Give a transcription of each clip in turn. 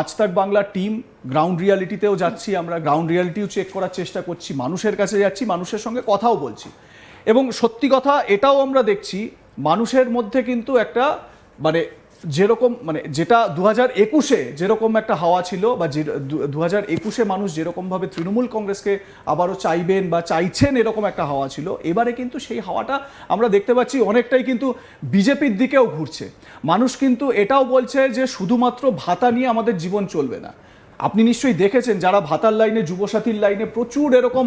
আজ তাক বাংলার টিম গ্রাউন্ড রিয়ালিটিতেও যাচ্ছি, আমরা গ্রাউন্ড রিয়ালিটিও চেক করার চেষ্টা করছি, মানুষের কাছে যাচ্ছি, মানুষের সঙ্গে কথাও বলছি। এবং সত্যি কথা এটাও আমরা দেখছি, মানুষের মধ্যে কিন্তু একটা মানে যেরকম মানে যেটা 2021-এ যেরকম একটা হাওয়া ছিল, বা 2021-এ মানুষ যেরকমভাবে তৃণমূল কংগ্রেসকে আবারও চাইবেন বা চাইছেন, এরকম একটা হাওয়া ছিল, এবারে কিন্তু সেই হাওয়াটা আমরা দেখতে পাচ্ছি অনেকটাই কিন্তু বিজেপির দিকেও ঘুরছে। মানুষ কিন্তু এটাও বলছে যে শুধুমাত্র ভাতা নিয়ে আমাদের জীবন চলবে না। আপনি নিশ্চয়ই দেখেছেন যারা ভাতার লাইনে, যুবসাথীর লাইনে প্রচুর এরকম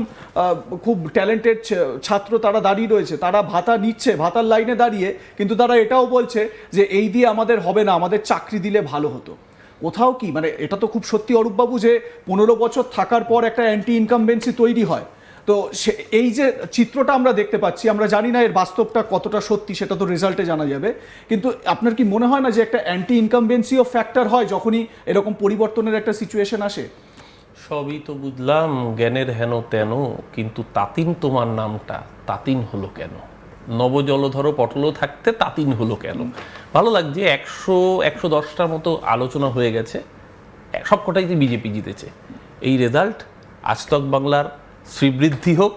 খুব ট্যালেন্টেড ছাত্র তারা দাঁড়িয়ে রয়েছে, তারা ভাতা নিচ্ছে ভাতার লাইনে দাঁড়িয়ে, কিন্তু তারা এটাও বলছে যে এই দিয়ে আমাদের হবে না, আমাদের চাকরি দিলে ভালো হতো। কোথাও কি মানে এটা তো খুব সত্যি অরূপবাবু যে 15 বছর থাকার পর একটা অ্যান্টি ইনকামবেন্সি তৈরি হয়। তো এই যে চিত্রটা আমরা দেখতে পাচ্ছি, আমরা জানি না এর বাস্তবটা কতটা সত্যি, সেটা তো রেজাল্টে জানা যাবে, কিন্তু আপনার কি মনে হয় না যে একটা অ্যান্টি ইনকামবেন্সিও ফ্যাক্টর হয় যখনই এরকম পরিবর্তনের একটা সিচুয়েশন আসে? সবই তো বুঝলাম, জ্ঞানের হেন তেন, কিন্তু তাতিন তোমার নামটা তাতিন হলো কেন? নবজলধর পটল থাকতে তাতিন হলো কেন? ভালো লাগছে, 110টার মতো আলোচনা হয়ে গেছে, সবকটাইতে বিজেপি জিতেছে। এই রেজাল্ট আজ তক বাংলার শ্রীবৃদ্ধি হোক,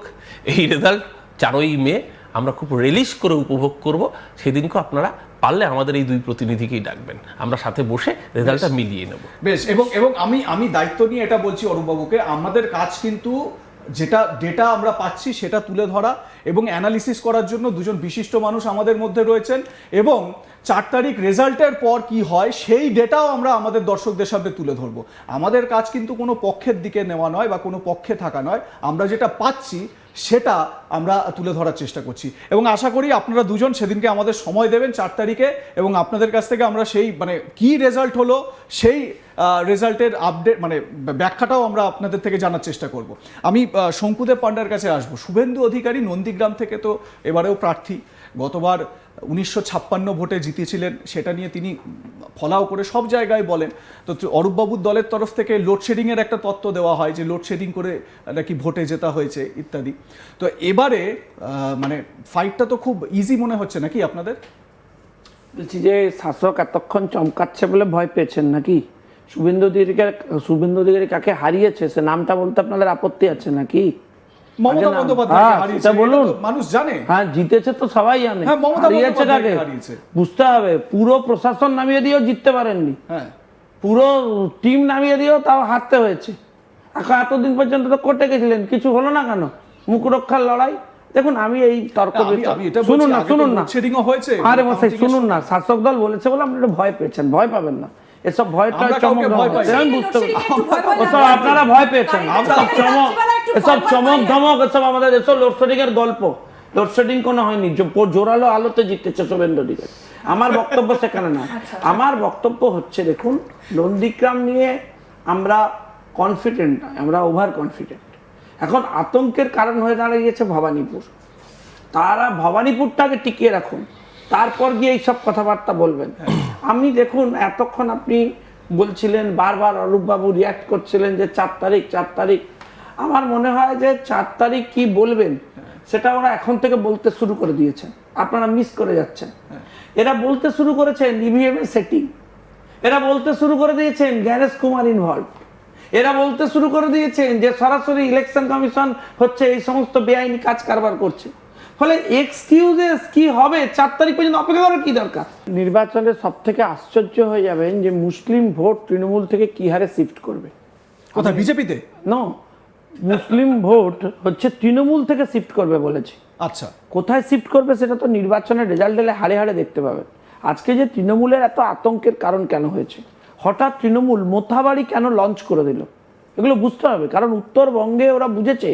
এই রেজাল্ট 4ই মে আমরা খুব রিলিশ করে উপভোগ করব। সেদিনকে আপনারা পারলে আমাদের এই দুই প্রতিনিধিকেই ডাকবেন, আমরা সাথে বসে রেজাল্টটা মিলিয়ে নেব। বেশ, এবং আমি দায়িত্ব নিয়ে এটা বলছি অরূপবাবুকে, আমাদের কাজ কিন্তু যেটা ডেটা আমরা পাচ্ছি সেটা তুলে ধরা এবং অ্যানালিসিস করার জন্য দুজন বিশিষ্ট মানুষ আমাদের মধ্যে রয়েছেন, এবং 4 তারিখ রেজাল্টের পর কি হয় সেই ডেটাও আমরা আমাদের দর্শকদের সামনে তুলে ধরবো। আমাদের কাজ কিন্তু কোনো পক্ষের দিকে নেওয়া নয় বা কোনো পক্ষে থাকা নয়, আমরা যেটা পাচ্ছি সেটা আমরা তুলে ধরার চেষ্টা করছি, এবং আশা করি আপনারা দুজন সেদিনকে আমাদের সময় দেবেন 4 তারিখে, এবং আপনাদের কাছ থেকে আমরা সেই মানে কি রেজাল্ট হলো সেই রেজাল্টের আপডেট মানে ব্যাখ্যাটাও আমরা আপনাদের থেকে জানার চেষ্টা করব। আমি শঙ্কুদেব পান্ডার কাছে আসবো। শুভেন্দু অধিকারী নন্দীগ্রাম থেকে তো এবারেও প্রার্থী, গতবার 1956 ভোটে জিতেছিলেন, সেটা নিয়ে তিনি ফলাও করে সব জায়গায় বলেন। তো অরূপবাবুর দলের তরফ থেকে লোডশেডিংয়ের একটা তত্ত্ব দেওয়া হয় যে লোডশেডিং করে নাকি ভোটে জেতা হয়েছে ইত্যাদি। তো এবারে মানে ফাইটটা তো খুব ইজি মনে হচ্ছে নাকি আপনাদের? বলছি যে শাসক এতক্ষণ চমকাচ্ছে বলে ভয় পেয়েছেন নাকি? শুভেন্দু অধিকারী কাকে হারিয়েছে সে নামটা বলতে আপনাদের আপত্তি আছে নাকি? মমতা বন্দ্যোপাধ্যায় হারিয়েছে, বলুন। মানুষ জানে। হ্যাঁ, জিতেছে তো সবাই জানে, হারিয়েছে কাকে বুঝতে হবে। পুরো প্রশাসন নামিয়ে দিয়েও জিততে পারেননি, হ্যাঁ, পুরো টিম নামিয়ে দিয়েও তাও হারতে হয়েছে। এতদিন পর্যন্ত তো কোর্টে গেছিলেন, কিছু হলো না কেন? মুখ রক্ষার লড়াই। দেখুন, আমি এই তর্ক শুনুন না আরে মশাই শুনুন না, শাসক দল বলেছে বলে আপনি ভয় পেয়েছেন, ভয় পাবেন না। এসব ভয়টা চমক বুঝতে ওসব আপনারা ভয় পেয়েছেন, এসব চমক ধমক, এসব আমাদের এসব লোডশেডিং এর গল্প। লোডশেডিং কোনো হয়নি, জোরালো আলোতে জিতেছে শুভেন্দু অধিকারী। আমার বক্তব্য সেখানে না, আমার বক্তব্য হচ্ছে দেখুন, নন্দীগ্রাম নিয়ে আমরা কনফিডেন্ট নয়, আমরা ওভার কনফিডেন্ট। এখন আতঙ্কের কারণ হয়ে দাঁড়িয়েছে ভবানীপুর। তারা ভবানীপুরটাকে টিকিয়ে রাখুন, তারপর গিয়ে এইসব কথাবার্তা বলবেন। আমি দেখুন, এতক্ষণ আপনি বলছিলেন, বারবার অরূপবাবু রিয়াক্ট করছিলেন যে 4 তারিখ। আমার মনে হয় যে 4 তারিখ কি বলবেন সেটা ওরা এখন থেকে বলতে শুরু করে দিয়েছেন, আপনারা মিস করে যাচ্ছেন। এরা বলতে শুরু করেছেন ইভিএম এর সেটিং, এরা বলতে শুরু করে দিয়েছেন জ্ঞানেশ কুমার ইনভলভ, এরা বলতে শুরু করে দিয়েছেন যে সরাসরি ইলেকশন কমিশন হচ্ছে এই সমস্ত বেআইনি কাজ কারবার করছে। ফলে এক্সকিউজেস কি হবে 4 তারিখ পর্যন্ত অপেক্ষা করার কি দরকার? নির্বাচনে সব থেকে আশ্চর্য হয়ে যাবেন যে মুসলিম ভোট তৃণমূল থেকে কি হারে শিফট করবে। কোথায়? বিজেপিতে? নো, মুসলিম ভোট হচ্ছে তৃণমূল থেকে শিফট করবে বলেছে। আচ্ছা, কোথায় শিফট করবে সেটা তো নির্বাচনের রেজাল্ট এলে হাড়ে হাড়ে দেখতে পাবেন। আজকে যে তৃণমূলের এত আতঙ্কের কারণ কেন হয়েছে, হঠাৎ তৃণমূল মোথাবাড়ি কেন লঞ্চ করে দিল, এগুলো বুঝতে হবে। কারণ উত্তরবঙ্গে ওরা বুঝেছে,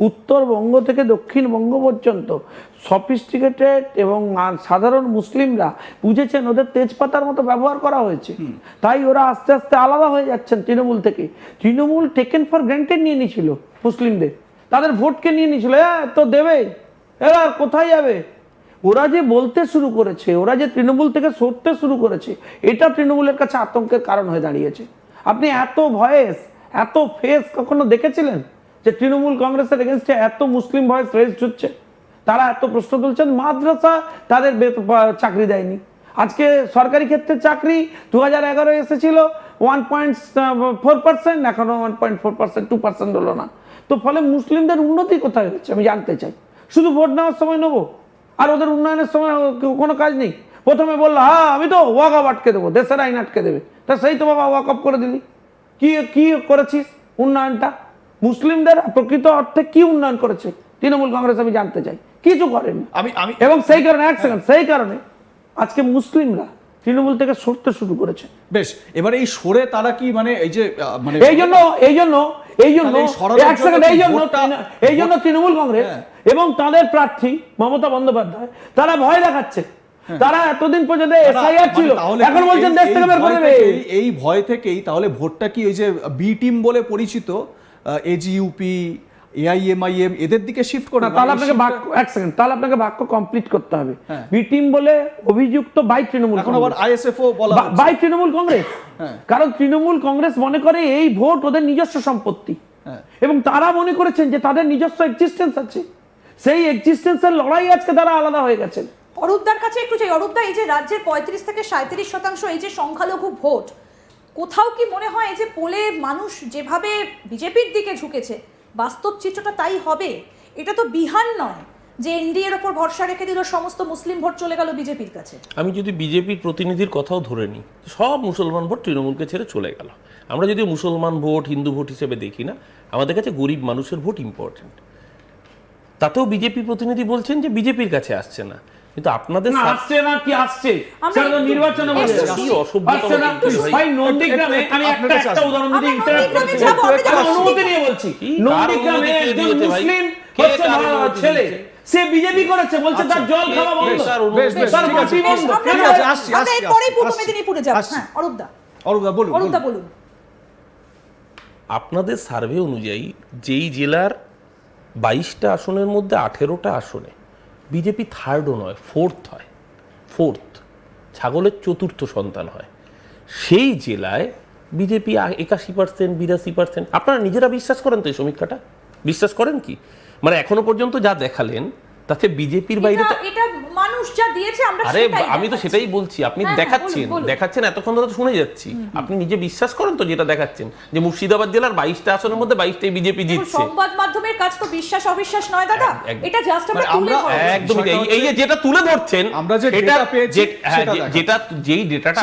উত্তরবঙ্গ থেকে দক্ষিণবঙ্গ পর্যন্ত সফিস্টিকেটেড এবং সাধারণ মুসলিমরা বুঝেছেন ওদের তেজপাতার মতো ব্যবহার করা হয়েছে, তাই ওরা আস্তে আস্তে আলাদা হয়ে যাচ্ছেন তৃণমূল থেকে। তৃণমূল টেকেন ফর গ্রান্টেড নিয়ে নিয়েছিল মুসলিমদের, তাদের ভোটকে নিয়ে নিয়েছিল, তো দেবে, এরা কোথায় যাবে। ওরা যে বলতে শুরু করেছে, ওরা যে তৃণমূল থেকে সরতে শুরু করেছে, এটা তৃণমূলের কাছে আতঙ্কের কারণ হয়ে দাঁড়িয়েছে। আপনি এত ভয়েস, এত ফেস কখনো দেখেছিলেন যে তৃণমূল কংগ্রেসের এগেনস্টে এত মুসলিম ভয়েস রেজড হচ্ছে? তারা এত প্রশ্ন তুলছেন, মাদ্রাসা তাদের চাকরি দেয়নি। আজকে সরকারি ক্ষেত্রে চাকরি 2011 এসেছিল, 1.4%, এখনো 1.4%, 2% হলো না। তো ফলে মুসলিমদের উন্নতি কোথায় হচ্ছে আমি জানতে চাই। শুধু ভোট নেওয়ার সময় নেবো, আর ওদের উন্নয়নের সময় কোনো কাজ নেই। প্রথমে বললো হ্যাঁ আমি তো ওয়াকআপ আটকে দেবো, দেশের আইন আটকে দেবে। তা সেই তো বাবা ওয়াকআপ করে দিলি। কি করেছিস উন্নয়নটা? মুসলিমদের প্রকৃত অর্থে কি উন্নয়ন করেছে তৃণমূল কংগ্রেস আমি জানতে চাই। কিছু করেনি। এবং সেই কারণে সেই কারণে আজকে মুসলিমরা তৃণমূল থেকে সরতে শুরু করেছে। বেশ, এবারে এই সরে তারা কি মানে এই যে মানে এই জন্য তৃণমূল কংগ্রেস এবং তাদের প্রার্থী মমতা বন্দ্যোপাধ্যায় তারা ভয় দেখাচ্ছে। তারা এতদিন পর্যন্ত এসআইআর ছিল, এখন বলছেন দেশ থেকে বের করে দেবে। এই ভয় থেকেই তাহলে ভোটটা কি ওই যে বি টিম বলে পরিচিত এজিইউপি, এআইএমআইএম এদের দিকে শিফট করে? তাহলে আপনাকে বাক্য কমপ্লিট করতে হবে। বি টিম বলে অভিযুক্ত বাই তৃণমূল, এখন আবার আইএসএফও বলা হচ্ছে বাই তৃণমূল কংগ্রেস। কারণ তৃণমূল কংগ্রেস মনে করে এই ভোট ওদের নিজস্ব সম্পত্তি, এবং তারা মনে করেছেন যে তাদের নিজস্ব এক্সিস্টেন্স আছে। সেই এক্সিস্টেন্সের লড়াই আজকে তারা আলাদা হয়ে গেছেন। অরূপদার কাছে একটু চাই। অরূপদা, এই যে রাজ্যের 35 থেকে 37% এই যে সংখ্যালঘু ভোট, কোথাও কি মনে হয় যে পোলে মানুষ যেভাবে বিজেপির দিকে ঝুঁকেছে বাস্তব চিত্রটা তাই হবে? এটা তো বিহার নয় যে এনডিএর ওপর ভরসা রেখে দিল, সমস্ত মুসলিম ভোট চলে গেল বিজেপির কাছে। আমি যদি বিজেপির প্রতিনিধির কথাও ধরে নিই, সব মুসলমান ভোট তৃণমূলকে ছেড়ে চলে গেল। আমরা যদি মুসলমান ভোট হিন্দু ভোট হিসেবে দেখি না, আমাদের কাছে গরিব মানুষের ভোট ইম্পর্টেন্ট। তাতেও বিজেপি প্রতিনিধি বলছেন যে বিজেপির কাছে আসছে না, কিন্তু আপনাদের আসছে না কি আসছে সেটা তো নির্বাচনে বলে কি অসভ্যতা ভাই। নন্দীগ্রামে আমি একটা উদাহরণ দিই, অনুমতি নিয়ে বলছি। নন্দীগ্রামে একজন মুসলিম ছেলে সে বিজেপি করেছে, বলছে তার জল খাওয়া বন্ধ, তার মাটি বন্ধ। আমরা এরপরেই পূর্ব মেদিনীপুরে যাব। হ্যাঁ অরূপদা বলুন। আপনাদের সার্ভে অনুযায়ী যেই জেলার 22টা আসনের মধ্যে 18টা আসনে বিজেপি থার্ডও নয়, ফোর্থ হয়। ফোর্থ, ছাগলের চতুর্থ সন্তান হয়। সেই জেলায় বিজেপি 81%, 82%। আপনারা নিজেরা বিশ্বাস করেন তো এই সমীক্ষাটা? বিশ্বাস করেন কি? মানে এখনো পর্যন্ত যা দেখালেন তাতে বিজেপির বাইরে তো এটা মানুষ যা দিয়েছে আমরা আরে আমি তো সেটাই বলছি। আপনি দেখাচ্ছেন এতক্ষণ ধরে শুনে যাচ্ছি। আপনি নিজে বিশ্বাস করেন তো যেটা দেখাচ্ছেন, যে মুর্শিদাবাদ জেলার 22টা আসনের মধ্যে 22টাই বিজেপি জিতছে? সংবাদ মাধ্যমের কাজ তো বিশ্বাস অবিশ্বাস নয় দাদা, এটা জাস্ট আমরা একদম এই যে যেটা তুলে ধরছেন, আমরা যে ডেটা পেয়েছি যেটা যেই ডেটাটা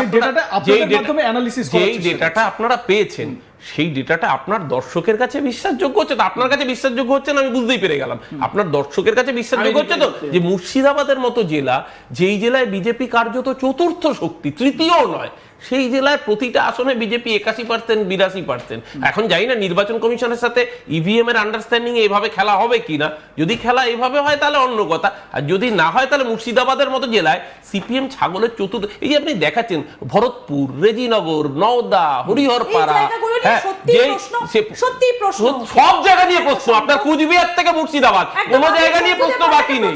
আপনাদের মাধ্যমে অ্যানালিসিস করা, যেই ডেটাটা আপনারা পেয়েছেন সেই ডেটাটা আপনার দর্শকের কাছে বিশ্বাসযোগ্য হচ্ছে তো? আপনার কাছে বিশ্বাসযোগ্য হচ্ছে না আমি বুঝতেই পেরে গেলাম। আপনার দর্শকের কাছে বিশ্বাসযোগ্য হচ্ছে তো যে মুর্শিদাবাদের মতো জেলা, যেই জেলায় বিজেপি কার্যত চতুর্থ শক্তি, তৃতীয়ও নয়, সেই জেলায় প্রতিটা আসনে বিজেপি 81%, 82%। এখন জানি না নির্বাচন কমিশনের সাথে ইভিএম এর আন্ডারস্ট্যান্ডিং এভাবে খেলা হবে কিনা। যদি খেলা এভাবে হয় তাহলে অন্য কথা, আর যদি না হয় তাহলে মুর্শিদাবাদের মতো জেলায় সিপিএম ছাগলের চতুর্থ। এই যে আপনি দেখাচ্ছেন ভরতপুর, রেজিনগর, নওদা, হরিহরপাড়া, সব জায়গা নিয়ে প্রশ্ন। আপনার কুচবিহার থেকে মুর্শিদাবাদ কোনো জায়গা নিয়ে প্রশ্ন বাকি নেই।